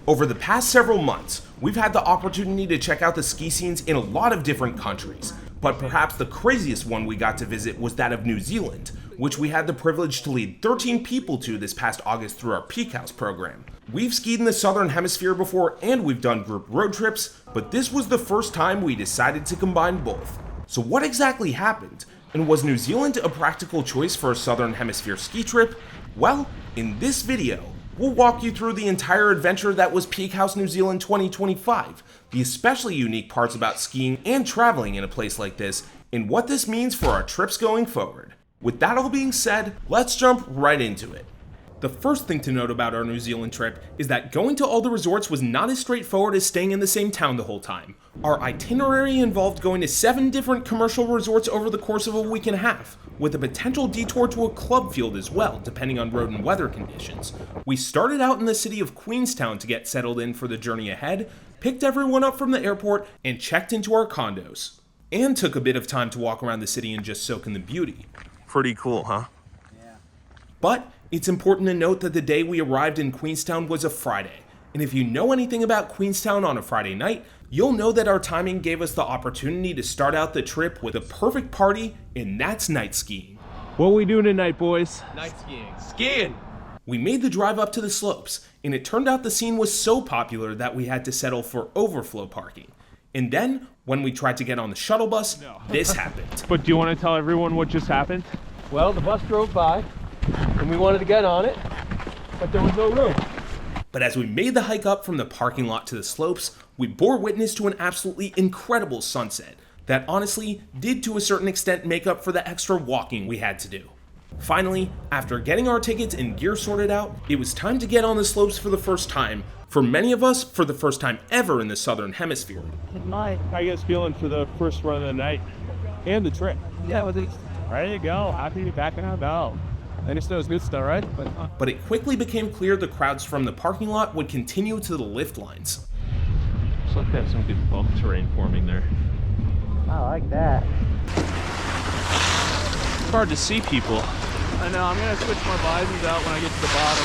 Over the past several months, we've had the opportunity to check out the ski scenes in a lot of different countries, but perhaps the craziest one we got to visit was that of New Zealand, which we had the privilege to lead 13 people to this past August through our PeakHouse program. We've skied in the Southern Hemisphere before and we've done group road trips, but this was the first time we decided to combine both. So what exactly happened? And was New Zealand a practical choice for a Southern Hemisphere ski trip? Well, in this video, we'll walk you through the entire adventure that was PeakHouse New Zealand 2025, the especially unique parts about skiing and traveling in a place like this, and what this means for our trips going forward. With that all being said, let's jump right into it. The first thing to note about our New Zealand trip is that going to all the resorts was not as straightforward as staying in the same town the whole time. Our itinerary involved going to 7 different commercial resorts over the course of a week and a half, with a potential detour to a club field as well, depending on road and weather conditions. We started out in the city of Queenstown to get settled in for the journey ahead, picked everyone up from the airport, and checked into our condos. And took a bit of time to walk around the city and just soak in the beauty. Pretty cool, huh? Yeah. But it's important to note that the day we arrived in Queenstown was a Friday, and if you know anything about Queenstown on a Friday night, you'll know that our timing gave us the opportunity to start out the trip with a perfect party, and that's night skiing. What are we doing tonight, boys? Night skiing. Skiing! We made the drive up to the slopes, and it turned out the scene was so popular that we had to settle for overflow parking. And then, when we tried to get on the shuttle bus, this happened. But do you want to tell everyone what just happened? Well, the bus drove by, and we wanted to get on it, but there was no room. But as we made the hike up from the parking lot to the slopes, we bore witness to an absolutely incredible sunset that honestly did to a certain extent make up for the extra walking we had to do. Finally, after getting our tickets and gear sorted out, it was time to get on the slopes for the first time. For many of us, for the first time ever in the Southern Hemisphere. Good night. How you guys feeling for the first run of the night and the trip? Yeah, well, Ready to go. Happy to be back in our belt. and it was good stuff, right? But it quickly became clear the crowds from the parking lot would continue to the lift lines. Looks like they have some good bump terrain forming there. I like that. It's hard to see people. I know, I'm gonna switch my visors out when I get to the bottom.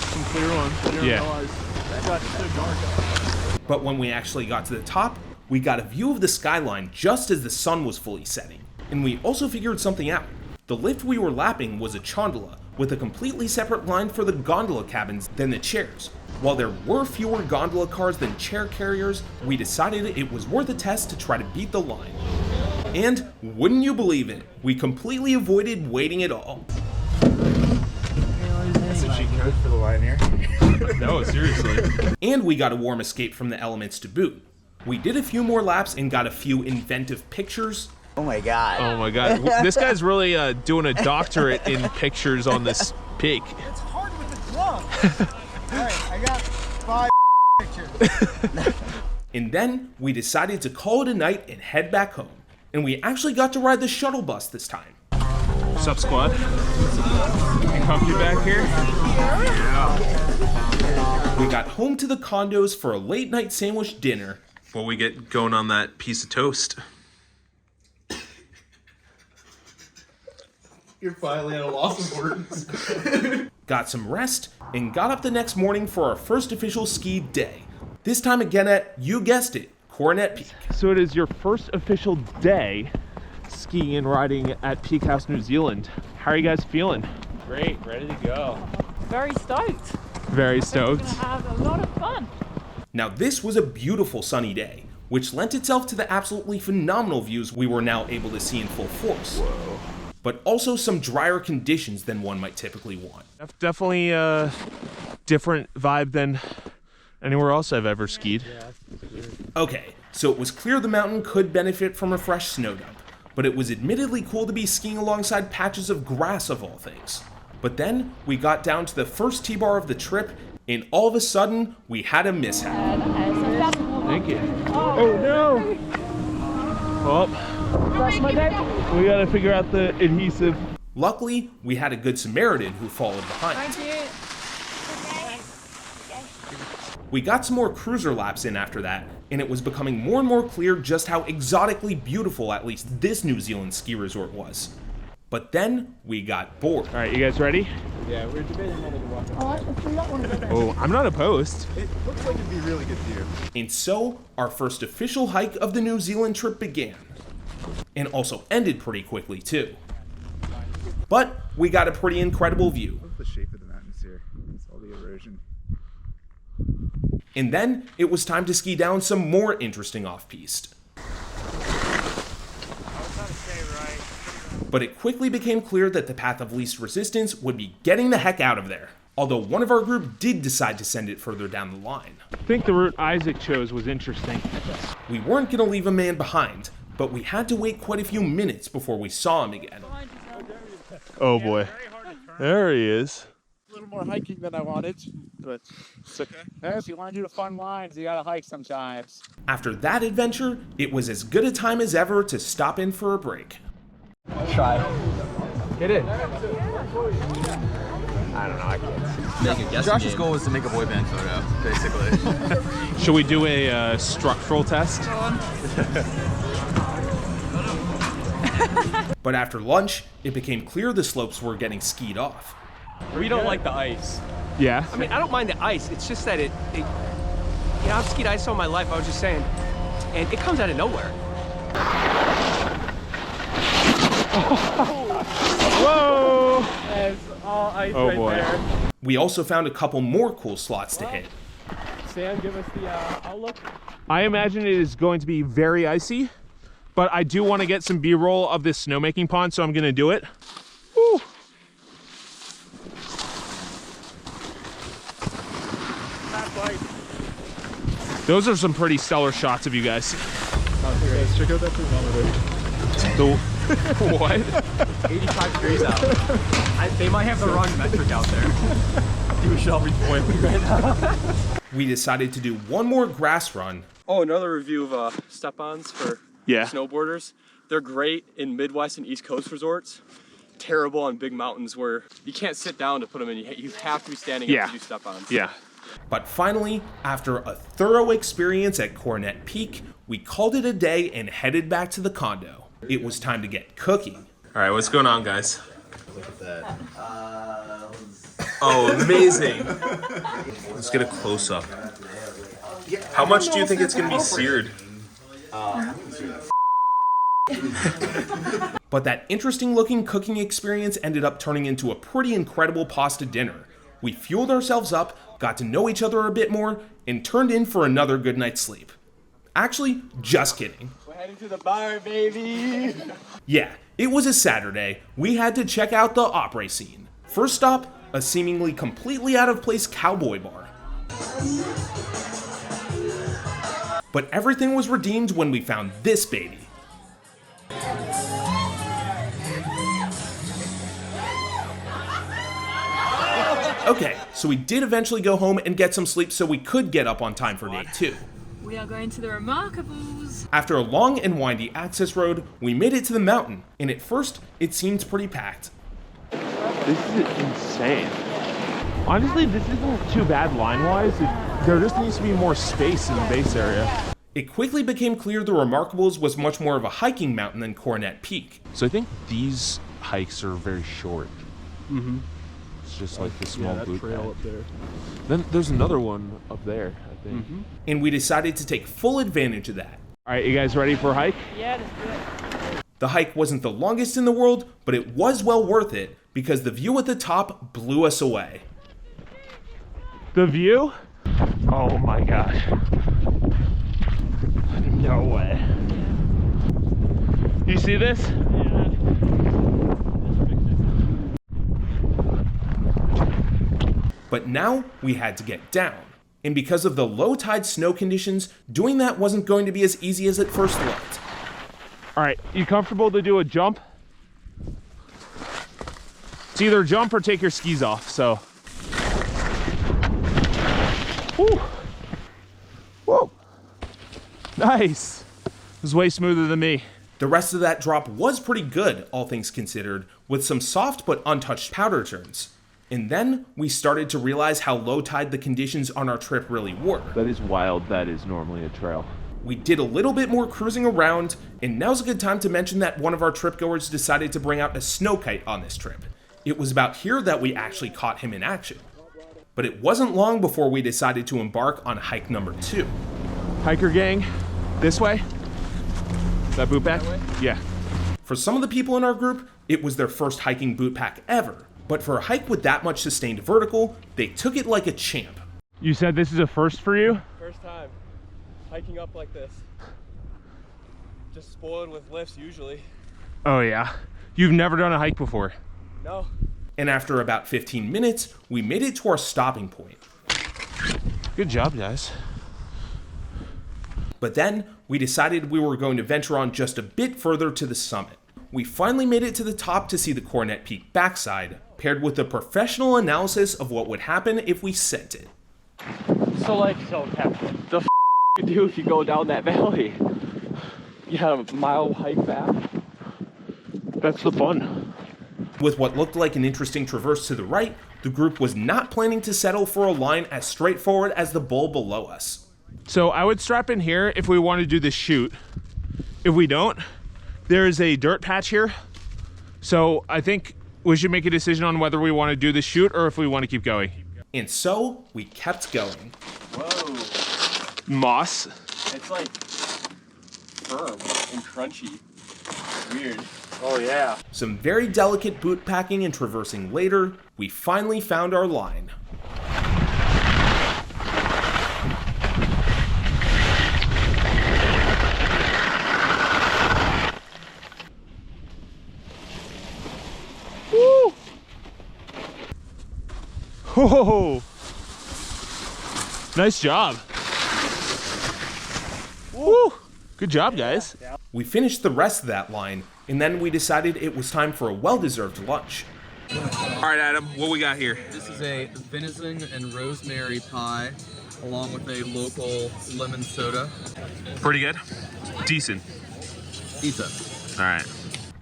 Some clear ones. I didn't realize that got so dark. But when we actually got to the top, we got a view of the skyline just as the sun was fully setting. And we also figured something out. The lift we were lapping was a gondola, with a completely separate line for the gondola cabins than the chairs. While there were fewer gondola cars than chair carriers, we decided it was worth a test to try to beat the line. And, wouldn't you believe it, we completely avoided waiting at all. That's a cheat code for the line here. No, seriously. And we got a warm escape from the elements to boot. We did a few more laps and got a few inventive pictures. Oh my god. Oh my god. This guy's really doing a doctorate in pictures on this peak. It's hard with the drum. Alright, I got 5 pictures. And then we decided to call it a night and head back home. And we actually got to ride the shuttle bus this time. What's up, squad? You comfy back here? We got home to the condos for a late night sandwich dinner. While we get going on that piece of toast. You're finally at a loss of words. Got some rest, and got up the next morning for our first official ski day. This time again at, you guessed it, Coronet Peak. So it is your first official day skiing and riding at PeakHouse New Zealand. How are you guys feeling? Great, ready to go. Very stoked. Very stoked. We're gonna have a lot of fun. Now this was a beautiful sunny day, which lent itself to the absolutely phenomenal views we were now able to see in full force. Whoa. But also some drier conditions than one might typically want. Definitely a different vibe than anywhere else I've ever skied. Okay, so it was clear the mountain could benefit from a fresh snow dump, but it was admittedly cool to be skiing alongside patches of grass of all things. But then we got down to the first T-bar of the trip, and all of a sudden we had a mishap. Thank you. Oh no! Well, we gotta figure out the adhesive. Luckily, we had a good Samaritan who followed behind. We got some more cruiser laps in after that, and it was becoming more and more clear just how exotically beautiful at least this New Zealand ski resort was. But then we got bored. All right, you guys ready? Yeah, we're debating whether to walk. Oh, I'm not opposed. It looks like it'd be really good view. And so, our first official hike of the New Zealand trip began. And also ended pretty quickly, too. But we got a pretty incredible view. Look at the shape of the mountains here. It's all the erosion. And then, it was time to ski down some more interesting off-piste. But it quickly became clear that the path of least resistance would be getting the heck out of there. Although one of our group did decide to send it further down the line. I think the route Isaac chose was interesting. We weren't gonna leave a man behind, but we had to wait quite a few minutes before we saw him again. Oh boy. There he is. A little more hiking than I wanted, but it's okay. If you want to do the fun lines, you gotta hike sometimes. After that adventure, it was as good a time as ever to stop in for a break. Try. Get in. I don't know, I can't. Josh's goal was to make a boy band photo, basically. Should we do a structural test? But after lunch, it became clear the slopes were getting skied off. We don't like the ice. Yeah. I mean, I don't mind the ice. It's just that you know, I've skied ice all my life, I was just saying, and it comes out of nowhere. Whoa! That's all ice Oh right boy. there. We also found a couple more cool slots to hit. Sam, give us the outlook. I imagine it is going to be very icy, but I do want to get some B-roll of this snowmaking pond, so I'm going to do it. Woo. Those are some pretty stellar shots of you guys. Guys, check out that thermometer. What? 85 degrees out. They might have the wrong metric out there. You shall be boiling right now. We decided to do one more grass run. Oh, another review of step-ons for snowboarders. They're great in Midwest and East Coast resorts. Terrible on big mountains where you can't sit down to put them in. You have to be standing up to do step-ons. Yeah. But finally, after a thorough experience at Coronet Peak, we called it a day and headed back to the condo. It was time to get cooking. All right, what's going on, guys? Look at that. Oh, amazing. Let's get a close-up. How much do you think it's going to be seared? But that interesting looking cooking experience ended up turning into a pretty incredible pasta dinner. We fueled ourselves up, got to know each other a bit more, and turned in for another good night's sleep. Actually, just kidding. We're heading to the bar, baby. Yeah, it was a Saturday. We had to check out the Apres scene. First stop, a seemingly completely out of place cowboy bar. But everything was redeemed when we found this baby. Okay, so we did eventually go home and get some sleep so we could get up on time for day 2. We are going to the Remarkables. After a long and windy access road, we made it to the mountain, and at first, it seemed pretty packed. This is insane. Honestly, this isn't too bad line-wise. There just needs to be more space in the base area. It quickly became clear the Remarkables was much more of a hiking mountain than Coronet Peak. So I think these hikes are very short. Mm-hmm. It's just like the small boot trail path. up there. Then there's another one up there, I think. Mm-hmm. And we decided to take full advantage of that. All right, you guys ready for a hike? Yeah, let's do it. The hike wasn't the longest in the world, but it was well worth it because the view at the top blew us away. The view? Oh my gosh. No way. You see this? But now we had to get down. And because of the low tide snow conditions, doing that wasn't going to be as easy as it first looked. All right, you comfortable to do a jump? It's either jump or take your skis off, so. Woo. Whoa. Nice. It was way smoother than me. The rest of that drop was pretty good, all things considered, with some soft but untouched powder turns. And then we started to realize how low tide the conditions on our trip really were. That is wild. That is normally a trail. We did a little bit more cruising around, and now's a good time to mention that one of our tripgoers decided to bring out a snow kite on this trip. It was about here that we actually caught him in action. But it wasn't long before we decided to embark on hike number 2. Hiker gang, this way. That boot pack? Yeah. For some of the people in our group, it was their first hiking boot pack ever. But for a hike with that much sustained vertical, they took it like a champ. You said this is a first for you? First time hiking up like this. Just spoiled with lifts usually. Oh yeah. You've never done a hike before? No. And after about 15 minutes, we made it to our stopping point. Good job, guys. But then, we decided we were going to venture on just a bit further to the summit. We finally made it to the top to see the Coronet Peak backside, paired with a professional analysis of what would happen if we sent it. So the f you do if you go down that valley? You have a mile hike back? That's the fun. With what looked like an interesting traverse to the right, the group was not planning to settle for a line as straightforward as the bowl below us. So I would strap in here if we want to do the shoot. If we don't, there is a dirt patch here. So I think we should make a decision on whether we want to do the shoot or if we want to keep going. And so, we kept going. Whoa. Moss. It's like firm and crunchy. Weird. Oh yeah. Some very delicate boot packing and traversing later, we finally found our line. Woo! Whoa! Nice job. Woo! Good job, guys. We finished the rest of that line, and then we decided it was time for a well-deserved lunch. All right, Adam, what we got here? This is a venison and rosemary pie, along with a local lemon soda. Pretty good. Decent. Decent. All right.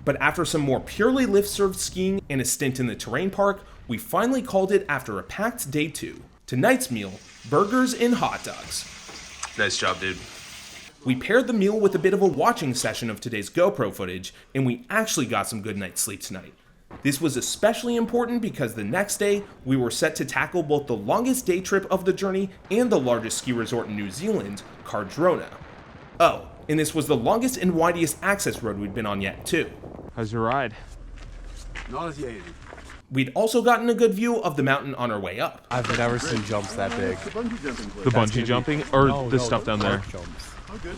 But after some more purely lift-served skiing and a stint in the terrain park, we finally called it after a packed day 2. Tonight's meal, burgers and hot dogs. Nice job, dude. We paired the meal with a bit of a watching session of today's GoPro footage, and we actually got some good night's sleep tonight. This was especially important because the next day, we were set to tackle both the longest day trip of the journey and the largest ski resort in New Zealand, Cardrona. Oh, and this was the longest and widest access road we'd been on yet, too. How's your ride? Nauseating. We'd also gotten a good view of the mountain on our way up. I've never seen jumps that big. The bungee jumping? Or the stuff down there?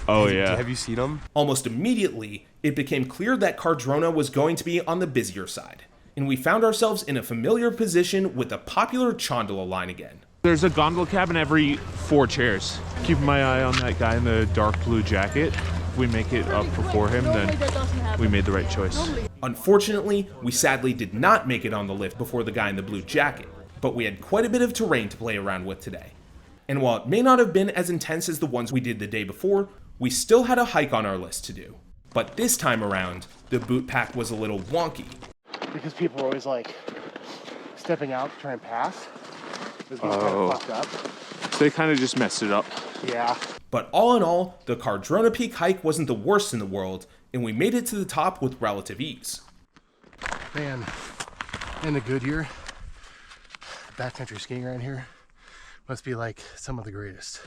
Oh, yeah. Have you seen them? Almost immediately, it became clear that Cardrona was going to be on the busier side, and we found ourselves in a familiar position with the popular Chondola line again. There's a gondola cabin every 4 chairs. Keeping my eye on that guy in the dark blue jacket. If we make it up before him, then we made the right choice. Unfortunately, we sadly did not make it on the lift before the guy in the blue jacket, but we had quite a bit of terrain to play around with today. And while it may not have been as intense as the ones we did the day before, we still had a hike on our list to do. But this time around, the boot pack was a little wonky. Because people are always like stepping out to try and pass. It was kind of fucked up. They kind of just messed it up. Yeah. But all in all, the Cardrona Peak hike wasn't the worst in the world, and we made it to the top with relative ease. Man, in the good year, backcountry skiing around here must be like some of the greatest.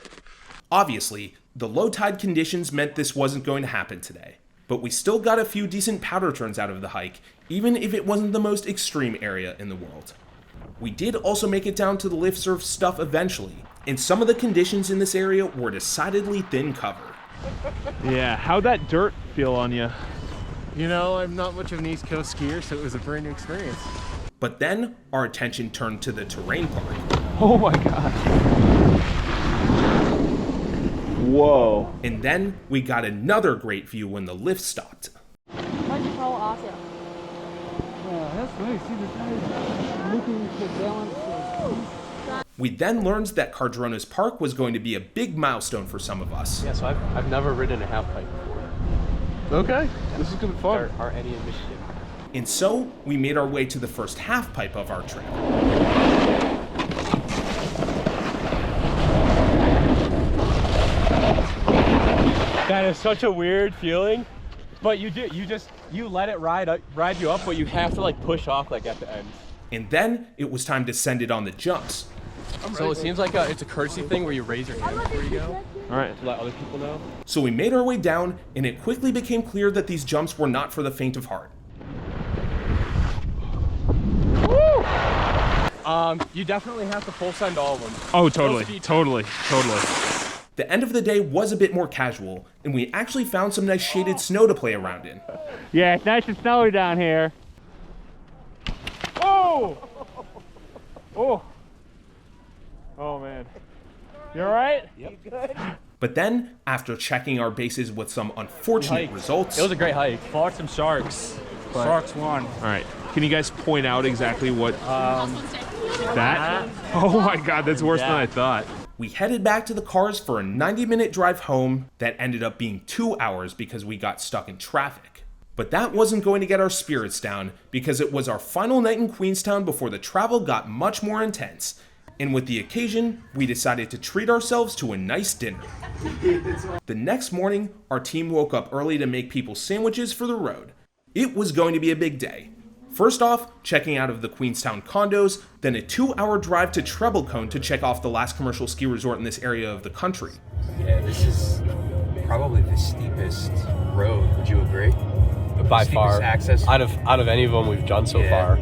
Obviously, the low tide conditions meant this wasn't going to happen today, but we still got a few decent powder turns out of the hike, even if it wasn't the most extreme area in the world. We did also make it down to the lift surf stuff eventually, and some of the conditions in this area were decidedly thin cover. Yeah, how'd that dirt feel on you? You know, I'm not much of an East Coast skier, so it was a brand new experience. But then, our attention turned to the terrain park. Oh my god. Whoa. And then, we got another great view when the lift stopped. That's nice. See the guys looking to balance. We then learned that Cardrona's park was going to be a big milestone for some of us. Yeah, so I've never ridden a half pipe before. Okay, this is gonna be fun. Are any in Michigan? And so, we made our way to the first half pipe of our trip. Man, it's such a weird feeling. But you let it ride you up, but you have to like push off like at the end. And then it was time to send it on the jumps. So it seems like it's a courtesy thing where you raise your hand before you go. All right. To let other people know. So we made our way down, and it quickly became clear that these jumps were not for the faint of heart. You definitely have to full send all of them. Oh, totally. Totally. The end of the day was a bit more casual, and we actually found some nice shaded snow to play around in. Yeah, it's nice and snowy down here. Oh! Oh! Oh, man. You all right? Yep. But then, after checking our bases with some unfortunate results... It was a great hike. Fought some sharks. Sharks won. All right. Can you guys point out exactly what... that? Oh, my God. That's worse than I thought. We headed back to the cars for a 90-minute drive home that ended up being 2 hours because we got stuck in traffic. But that wasn't going to get our spirits down because it was our final night in Queenstown before the travel got much more intense. And with the occasion, we decided to treat ourselves to a nice dinner. The next morning, our team woke up early to make people sandwiches for the road. It was going to be a big day. First off, checking out of the Queenstown condos, then a 2-hour drive to Treble Cone to check off the last commercial ski resort in this area of the country. Yeah, this is probably the steepest road, would you agree? By far. Access. Out of any of them we've done so far.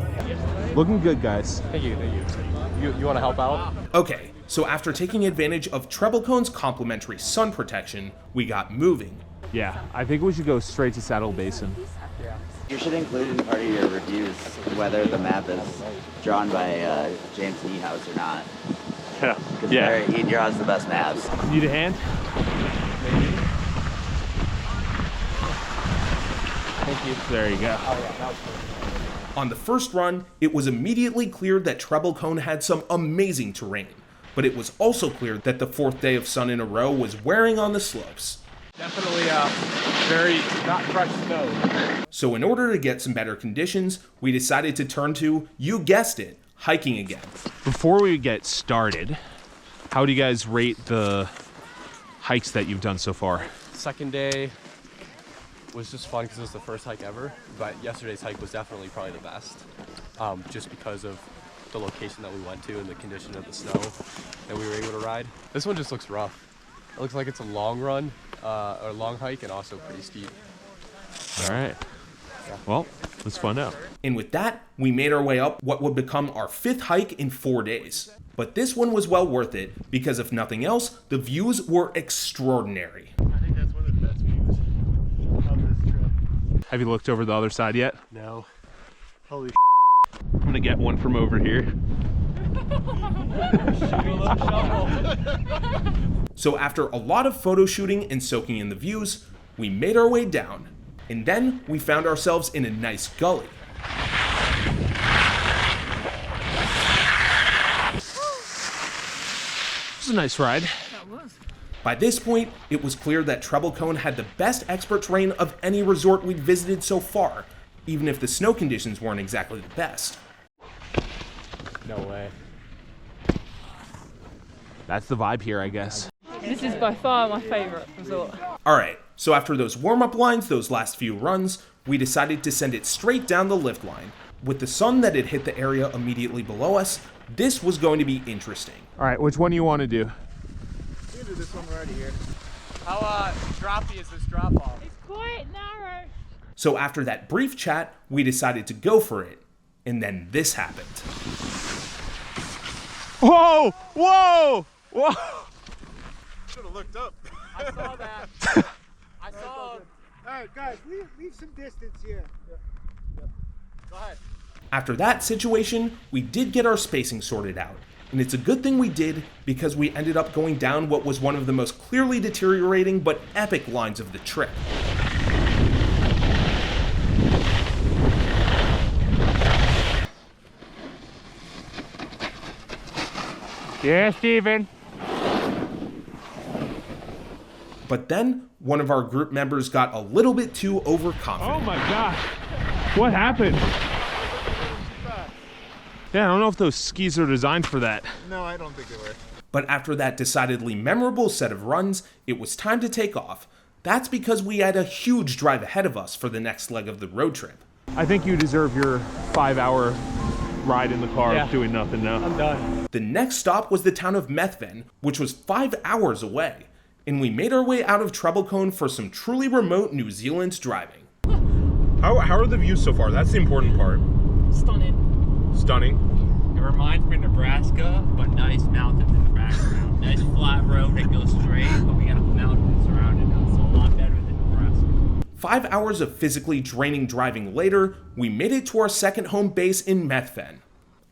Looking good, guys. Thank you. You want to help out? Okay, so after taking advantage of Treble Cone's complimentary sun protection, we got moving. Yeah, I think we should go straight to Saddle Basin. You should include in part of your reviews whether the map is drawn by James Niehaus or not. Yeah. He draws the best maps. Need a hand? Maybe. Thank you. There you go. On the first run, it was immediately clear that Treble Cone had some amazing terrain, but it was also clear that the 4th day of sun in a row was wearing on the slopes. Definitely very not crushed snow. So in order to get some better conditions, we decided to turn to, you guessed it, hiking again. Before we get started, how do you guys rate the hikes that you've done so far? Second day was just fun because it was the first hike ever, but yesterday's hike was definitely probably the best, just because of the location that we went to and the condition of the snow that we were able to ride. This one just looks rough. It looks like it's a long run, or a long hike, and also pretty steep. All right. Well, let's find out. And with that, we made our way up what would become our 5th hike in 4 days. But this one was well worth it, because if nothing else, the views were extraordinary. I think that's one of the best views of this trip. Have you looked over the other side yet? No. Holy I'm gonna get one from over here. So after a lot of photo shooting and soaking in the views, we made our way down. And then we found ourselves in a nice gully. It was a nice ride. By this point, it was clear that Treble Cone had the best expert terrain of any resort we'd visited so far, even if the snow conditions weren't exactly the best. No way. That's the vibe here, I guess. This is by far my favourite resort. Alright, so after those warm-up lines, those last few runs, we decided to send it straight down the lift line. With the sun that had hit the area immediately below us, this was going to be interesting. All right, which one do you want to do? We can do this one right here. How droppy is this drop off? It's quite narrow. So after that brief chat, we decided to go for it. And then this happened. Whoa! Whoa! Whoa! Should have looked up. I saw that. I saw. All right, guys, leave some distance here. Go ahead. After that situation, we did get our spacing sorted out. And it's a good thing we did, because we ended up going down what was one of the most clearly deteriorating but epic lines of the trip. Yeah, Steven. But then, one of our group members got a little bit too overconfident. Oh my gosh. What happened? Yeah, I don't know if those skis are designed for that. No, I don't think they were. But after that decidedly memorable set of runs, it was time to take off. That's because we had a huge drive ahead of us for the next leg of the road trip. I think you deserve your 5-hour ride in the car doing nothing now. I'm done. The next stop was the town of Methven, which was 5 hours away, and we made our way out of Treble Cone for some truly remote New Zealand driving. How are the views so far? That's the important part. Stunning. Stunning. It reminds me of Nebraska, but nice mountains in the background. Nice flat road that goes straight, but we got mountains surrounding us, so a lot better than Nebraska. 5 hours of physically draining driving later, we made it to our second home base in Methven.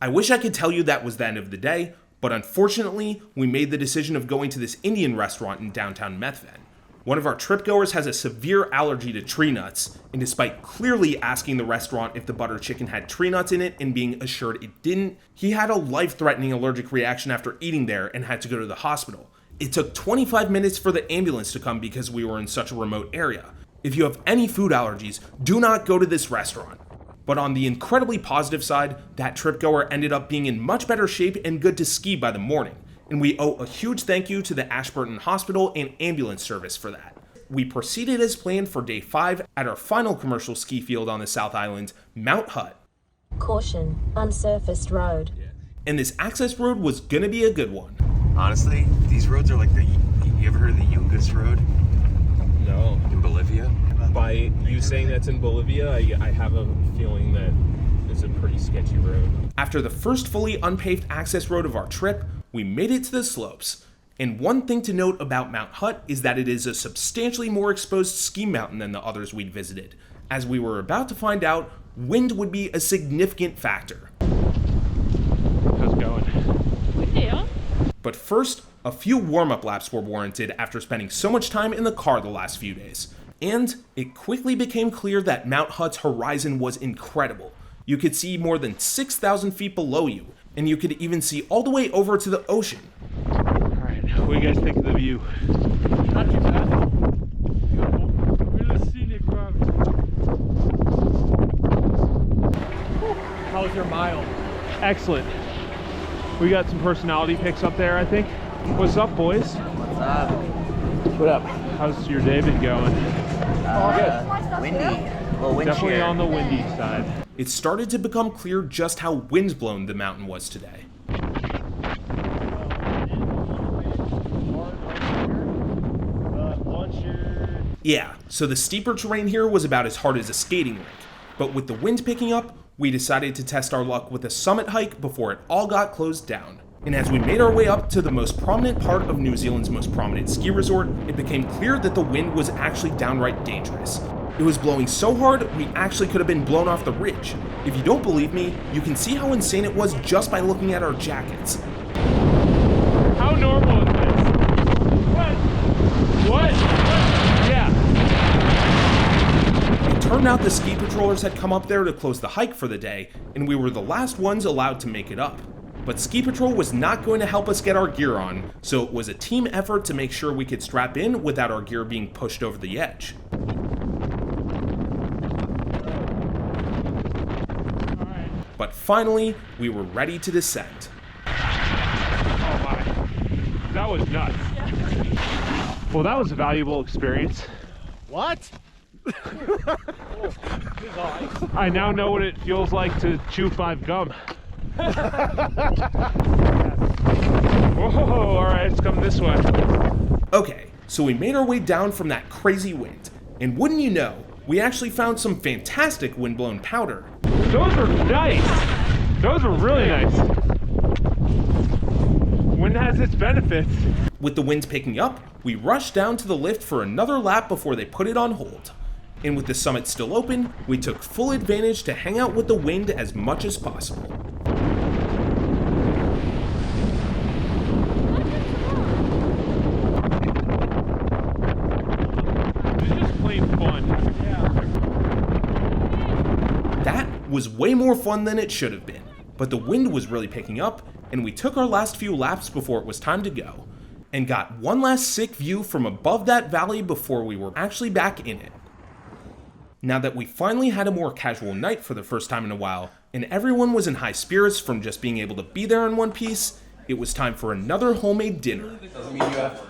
I wish I could tell you that was the end of the day, but unfortunately, we made the decision of going to this Indian restaurant in downtown Methven. One of our tripgoers has a severe allergy to tree nuts, and despite clearly asking the restaurant if the butter chicken had tree nuts in it and being assured it didn't, he had a life-threatening allergic reaction after eating there and had to go to the hospital. It took 25 minutes for the ambulance to come because we were in such a remote area. If you have any food allergies, do not go to this restaurant. But on the incredibly positive side, that tripgoer ended up being in much better shape and good to ski by the morning. And we owe a huge thank you to the Ashburton Hospital and ambulance service for that. We proceeded as planned for day 5 at our final commercial ski field on the South Island, Mount Hutt. Caution, unsurfaced road. And this access road was gonna be a good one. Honestly, these roads are like you ever heard of the Yungas Road? No. In Bolivia? By you saying that's in Bolivia, I have a feeling that it's a pretty sketchy road. After the first fully unpaved access road of our trip, we made it to the slopes. And one thing to note about Mount Hutt is that it is a substantially more exposed ski mountain than the others we'd visited. As we were about to find out, wind would be a significant factor. How's it going? Yeah. But first, a few warm-up laps were warranted after spending so much time in the car the last few days. And it quickly became clear that Mount Hutt's horizon was incredible. You could see more than 6,000 feet below you, and you could even see all the way over to the ocean. Alright, what do you guys think of the view? Not too bad. Really scenic road. How's your mile? Excellent. We got some personality pics up there, I think. What's up, boys? What's up? What up? How's your day been going? Windy. A little wind Definitely shear. on the windy side. It started to become clear just how windblown the mountain was today. Yeah, so the steeper terrain here was about as hard as a skating rink, but with the wind picking up, we decided to test our luck with a summit hike before it all got closed down. And as we made our way up to the most prominent part of New Zealand's most prominent ski resort, it became clear that the wind was actually downright dangerous. It was blowing so hard, we actually could have been blown off the ridge. If you don't believe me, you can see how insane it was just by looking at our jackets. How normal is this? What? Yeah. It turned out the ski patrollers had come up there to close the hike for the day, and we were the last ones allowed to make it up. But Ski Patrol was not going to help us get our gear on, so it was a team effort to make sure we could strap in without our gear being pushed over the edge. But finally, we were ready to descend. Oh my. That was nuts. Well, that was a valuable experience. What? I now know what it feels like to chew 5 gum. Whoa, alright, it's coming this way. Okay, so we made our way down from that crazy wind, and wouldn't you know, we actually found some fantastic windblown powder. Those are nice! Those are really nice. Wind has its benefits. With the wind picking up, we rushed down to the lift for another lap before they put it on hold. And with the summit still open, we took full advantage to hang out with the wind as much as possible. That was way more fun than it should have been, but the wind was really picking up, and we took our last few laps before it was time to go, and got one last sick view from above that valley before we were actually back in it. Now that we finally had a more casual night for the first time in a while, and everyone was in high spirits from just being able to be there in one piece, it was time for another homemade dinner. Doesn't mean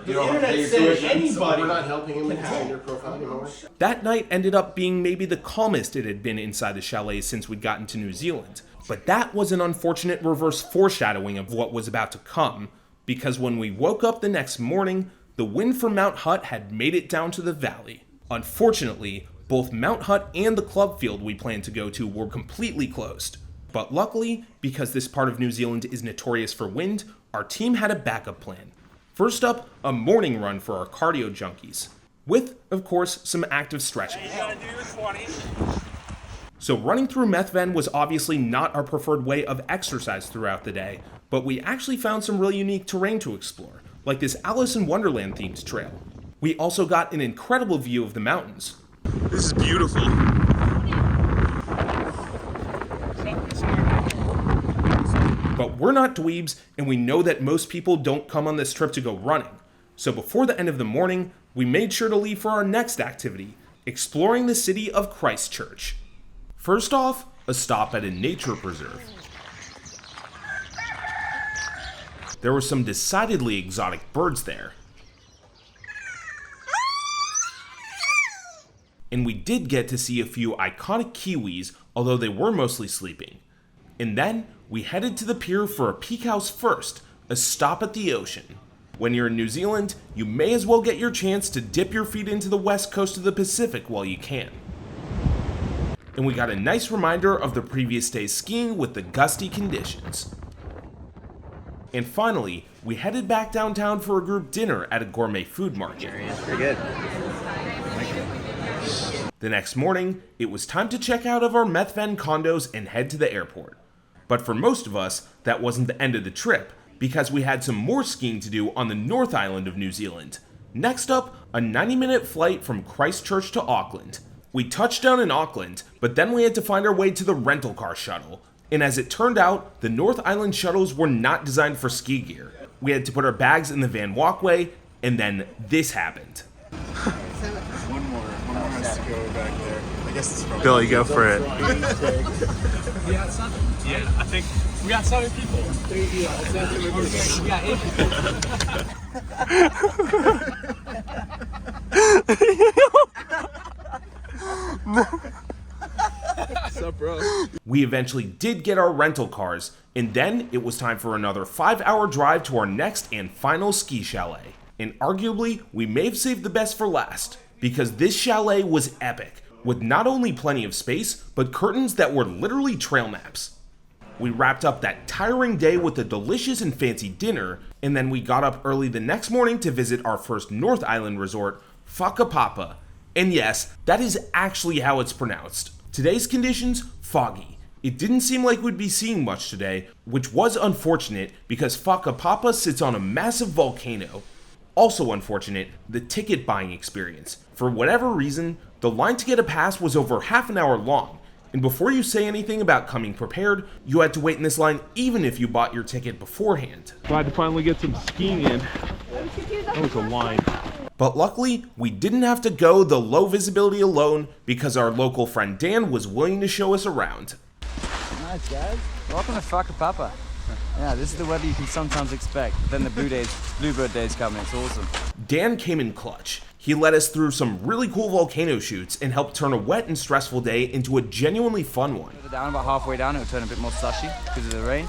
you don't have to pay your tuition, so we're not helping him with having your profile anymore. That night ended up being maybe the calmest it had been inside the chalet since we'd gotten to New Zealand. But that was an unfortunate reverse foreshadowing of what was about to come, because when we woke up the next morning, the wind from Mount Hutt had made it down to the valley. Unfortunately, both Mount Hutt and the club field we planned to go to were completely closed. But luckily, because this part of New Zealand is notorious for wind, our team had a backup plan. First up, a morning run for our cardio junkies, with, of course, some active stretching. So running through Methven was obviously not our preferred way of exercise throughout the day, but we actually found some really unique terrain to explore, like this Alice in Wonderland themed trail. We also got an incredible view of the mountains. This is beautiful. But we're not dweebs, and we know that most people don't come on this trip to go running. So before the end of the morning, we made sure to leave for our next activity, exploring the city of Christchurch. First off, a stop at a nature preserve. There were some decidedly exotic birds there. And we did get to see a few iconic kiwis, although they were mostly sleeping. And then, we headed to the pier for a PeakHouse first, a stop at the ocean. When you're in New Zealand, you may as well get your chance to dip your feet into the west coast of the Pacific while you can. And we got a nice reminder of the previous day's skiing with the gusty conditions. And finally, we headed back downtown for a group dinner at a gourmet food market. Pretty good. The next morning, it was time to check out of our Methven condos and head to the airport. But for most of us, that wasn't the end of the trip, because we had some more skiing to do on the North Island of New Zealand. Next up, a 90-minute flight from Christchurch to Auckland. We touched down in Auckland, but then we had to find our way to the rental car shuttle. And as it turned out, the North Island shuttles were not designed for ski gear. We had to put our bags in the van walkway, and then this happened. One more has to go back there. I guess it's probably Billy, go for it. We got 7? Yeah, I think we got 7 people. We got 8 people. What's up, bro? We eventually did get our rental cars, and then it was time for another 5-hour drive to our next and final ski chalet. And arguably, we may have saved the best for last, because this chalet was epic, with not only plenty of space, but curtains that were literally trail maps. We wrapped up that tiring day with a delicious and fancy dinner, and then we got up early the next morning to visit our first North Island resort, Whakapapa. And yes, that is actually how it's pronounced. Today's conditions, foggy. It didn't seem like we'd be seeing much today, which was unfortunate because Whakapapa sits on a massive volcano. Also unfortunate, the ticket buying experience. For whatever reason, the line to get a pass was over half an hour long, and before you say anything about coming prepared, you had to wait in this line even if you bought your ticket beforehand. Glad to finally get some skiing in. That was a line. But luckily, we didn't have to go the low visibility alone because our local friend Dan was willing to show us around. Nice, guys. Welcome to Whakapapa. Yeah, this is the weather you can sometimes expect. Then the bluebird days come and it's awesome. Dan came in clutch. He led us through some really cool volcano shoots and helped turn a wet and stressful day into a genuinely fun one. Down about halfway down, it will turn a bit more slushy because of the rain.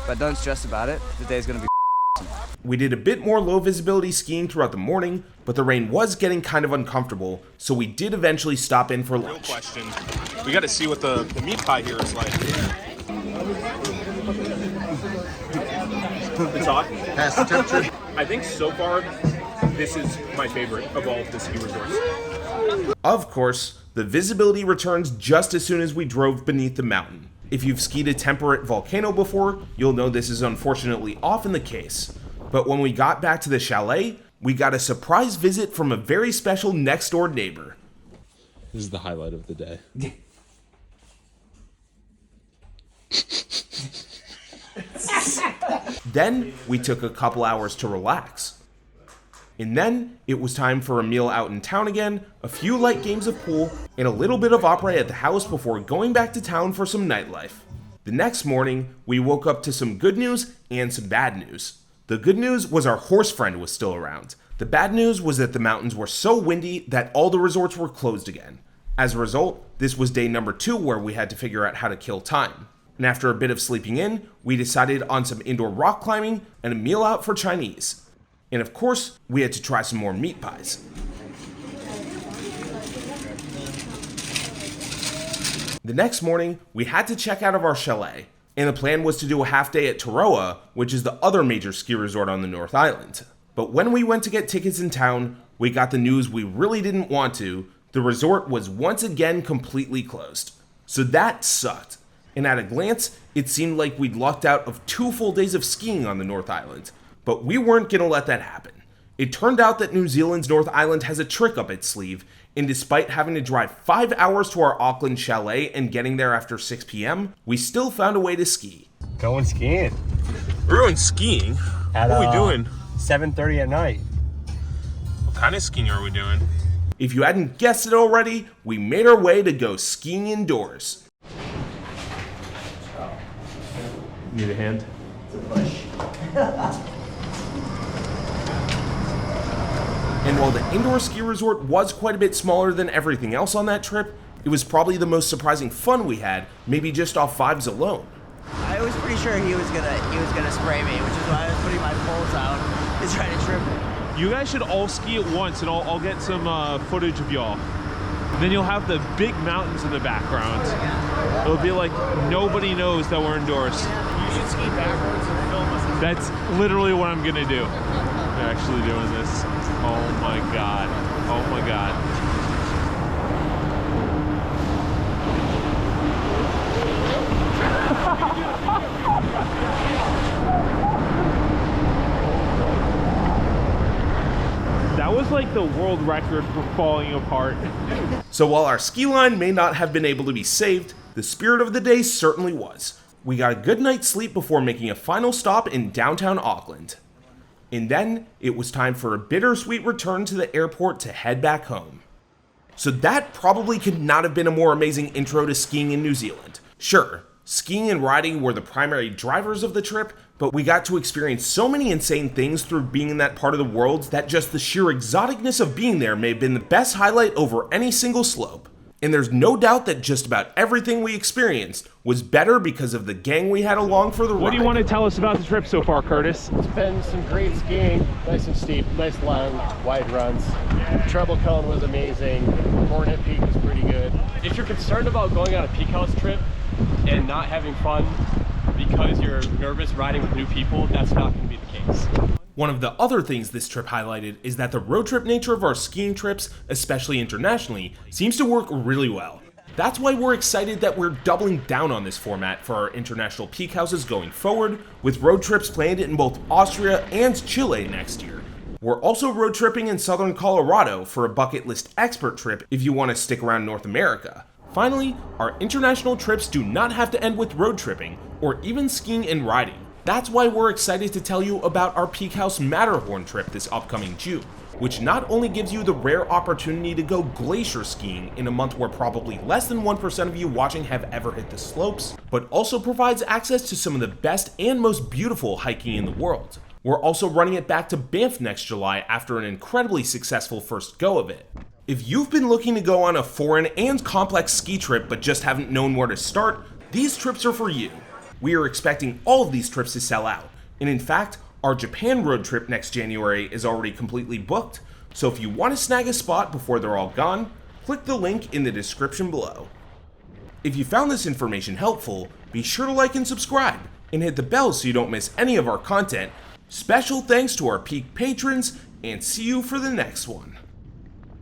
But don't stress about it. The day's going to be awesome. We did a bit more low visibility skiing throughout the morning, but the rain was getting kind of uncomfortable, so we did eventually stop in for lunch. Real question. We got to see what the meat pie here is like. It's hot. Pass the temperature. I think so far, this is my favorite of all of the ski resorts. Of course, the visibility returns just as soon as we drove beneath the mountain. If you've skied a temperate volcano before, you'll know this is unfortunately often the case. But when we got back to the chalet, we got a surprise visit from a very special next door neighbor. This is the highlight of the day. Then we took a couple hours to relax. And then it was time for a meal out in town again, a few light games of pool, and a little bit of opera at the house before going back to town for some nightlife. The next morning, we woke up to some good news and some bad news. The good news was our horse friend was still around. The bad news was that the mountains were so windy that all the resorts were closed again. As a result, this was day number 2 where we had to figure out how to kill time. And after a bit of sleeping in, we decided on some indoor rock climbing and a meal out for Chinese. And of course, we had to try some more meat pies. The next morning, we had to check out of our chalet, and the plan was to do a half day at Turoa, which is the other major ski resort on the North Island. But when we went to get tickets in town, we got the news we really didn't want to. The resort was once again completely closed. So that sucked. And at a glance, it seemed like we'd lucked out of 2 full days of skiing on the North Island. But we weren't gonna let that happen. It turned out that New Zealand's North Island has a trick up its sleeve, and despite having to drive 5 hours to our Auckland chalet and getting there after 6 p.m., we still found a way to ski. Going skiing. We're going skiing? What are we doing? 7:30 at night. What kind of skiing are we doing? If you hadn't guessed it already, we made our way to go skiing indoors. Need a hand? It's a push. And while the indoor ski resort was quite a bit smaller than everything else on that trip, it was probably the most surprising fun we had, maybe just off vibes alone. I was pretty sure he was gonna spray me, which is why I was putting my poles out to try to trip him. You guys should all ski at once, and I'll get some footage of y'all. Then you'll have the big mountains in the background. It'll be like nobody knows that we're indoors. You should ski backwards and film us. That's literally what I'm gonna do. They're actually doing this. Oh my god. Oh my god. That was like the world record for falling apart. So while our ski line may not have been able to be saved, the spirit of the day certainly was. We got a good night's sleep before making a final stop in downtown Auckland. And then it was time for a bittersweet return to the airport to head back home. So that probably could not have been a more amazing intro to skiing in New Zealand. Sure, skiing and riding were the primary drivers of the trip, but we got to experience so many insane things through being in that part of the world that just the sheer exoticness of being there may have been the best highlight over any single slope. And there's no doubt that just about everything we experienced was better because of the gang we had along for the ride. What do you want to tell us about the trip so far, Curtis? It's been some great skiing, nice and steep, nice long, wide runs. Treble Cone was amazing. Coronet Peak was pretty good. If you're concerned about going on a PeakHouse trip and not having fun because you're nervous riding with new people, that's not going to be the case. One of the other things this trip highlighted is that the road trip nature of our skiing trips, especially internationally, seems to work really well. That's why we're excited that we're doubling down on this format for our international PeakHouses going forward, with road trips planned in both Austria and Chile next year. We're also road tripping in southern Colorado for a bucket list expert trip if you want to stick around North America. Finally, our international trips do not have to end with road tripping, or even skiing and riding. That's why we're excited to tell you about our PeakHouse Matterhorn trip this upcoming June, which not only gives you the rare opportunity to go glacier skiing in a month where probably less than 1% of you watching have ever hit the slopes, but also provides access to some of the best and most beautiful hiking in the world. We're also running it back to Banff next July after an incredibly successful first go of it. If you've been looking to go on a foreign and complex ski trip but just haven't known where to start, these trips are for you. We are expecting all of these trips to sell out, and in fact, our Japan road trip next January is already completely booked, so if you want to snag a spot before they're all gone, click the link in the description below. If you found this information helpful, be sure to like and subscribe, and hit the bell so you don't miss any of our content. Special thanks to our Peak patrons, and see you for the next one.